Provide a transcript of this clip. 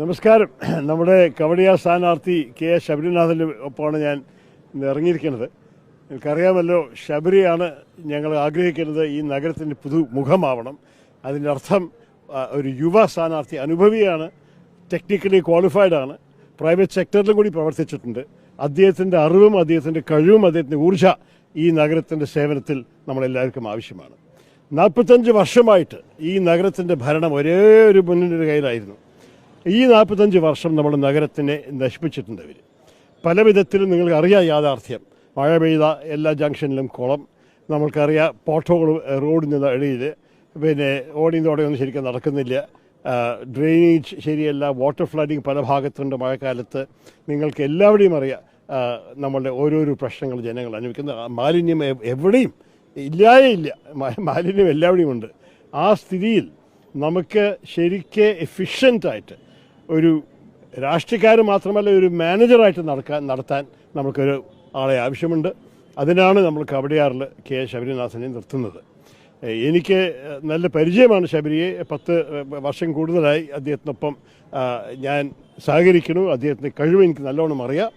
നമസ്കാരം. നമ്മുടെ കവടിയ സ്ഥാനാർത്ഥി കെ എസ് ശബരിനാഥൻ്റെ ഒപ്പമാണ് ഞാൻ ഇന്ന് ഇറങ്ങിയിരിക്കുന്നത്. നിങ്ങൾക്കറിയാമല്ലോ, ശബരിയാണ് ഞങ്ങൾ ആഗ്രഹിക്കുന്നത് ഈ നഗരത്തിൻ്റെ പുതുമുഖമാവണം. അതിൻ്റെ അർത്ഥം ഒരു യുവ സ്ഥാനാർത്ഥി, അനുഭവിയാണ്, ടെക്നിക്കലി ക്വാളിഫൈഡ് ആണ്, പ്രൈവറ്റ് സെക്ടറിലും കൂടി പ്രവർത്തിച്ചിട്ടുണ്ട്. അദ്ദേഹത്തിൻ്റെ അറിവും അദ്ദേഹത്തിൻ്റെ കഴിവും അദ്ദേഹത്തിൻ്റെ ഊർജ്ജ ഈ നഗരത്തിൻ്റെ സേവനത്തിൽ നമ്മളെല്ലാവർക്കും ആവശ്യമാണ്. 45 വർഷമായിട്ട് ഈ നഗരത്തിൻ്റെ ഭരണം ഒരേ ഒരു മുന്നണിയുടെ കയ്യിലായിരുന്നു. ഈ 45 വർഷം നമ്മുടെ നഗരത്തിനെ നശിപ്പിച്ചിട്ടുണ്ട് ഇവർ. പല വിധത്തിലും നിങ്ങൾക്ക് അറിയാം യാഥാർത്ഥ്യം. മഴ പെയ്ത എല്ലാ ജംഗ്ഷനിലും കുളം, നമ്മൾക്കറിയാം പോട്ടോകൾ റോഡിന് ഇടയിൽ, പിന്നെ ഓടിയതോടെയൊന്നും ശരിക്കും നടക്കുന്നില്ല, ഡ്രെയിനേജ് ശരിയല്ല, വാട്ടർ ഫ്ലഡിങ് പല ഭാഗത്തുണ്ട് മഴക്കാലത്ത്. നിങ്ങൾക്ക് എല്ലാവരുടെയും അറിയാം നമ്മളുടെ ഓരോരോ പ്രശ്നങ്ങൾ ജനങ്ങൾ അനുഭവിക്കുന്ന. മാലിന്യം എവിടെയും ഇല്ല, മാലിന്യം എല്ലാവരുടെയും ഉണ്ട്. ആ സ്ഥിതിയിൽ നമുക്ക് ശരിക്ക് എഫിഷ്യൻ്റായിട്ട് ഒരു രാഷ്ട്രീയക്കാരൻ മാത്രമല്ല ഒരു മാനേജറായിട്ട് നടത്താൻ നമുക്കൊരു ആളെ ആവശ്യമുണ്ട്. അതിനാണ് നമ്മൾ കവടിയാറിൽ കെ ശബരിനാഥനെ നിർത്തുന്നത്. എനിക്ക് നല്ല പരിചയമാണ് ശബരിയെ. 10 വർഷം കൂടുതലായി അദ്ദേഹത്തിനൊപ്പം ഞാൻ സഹകരിക്കുന്നു. അദ്ദേഹത്തിൻ്റെ കഴിവ് എനിക്ക് നല്ലോണം അറിയാം.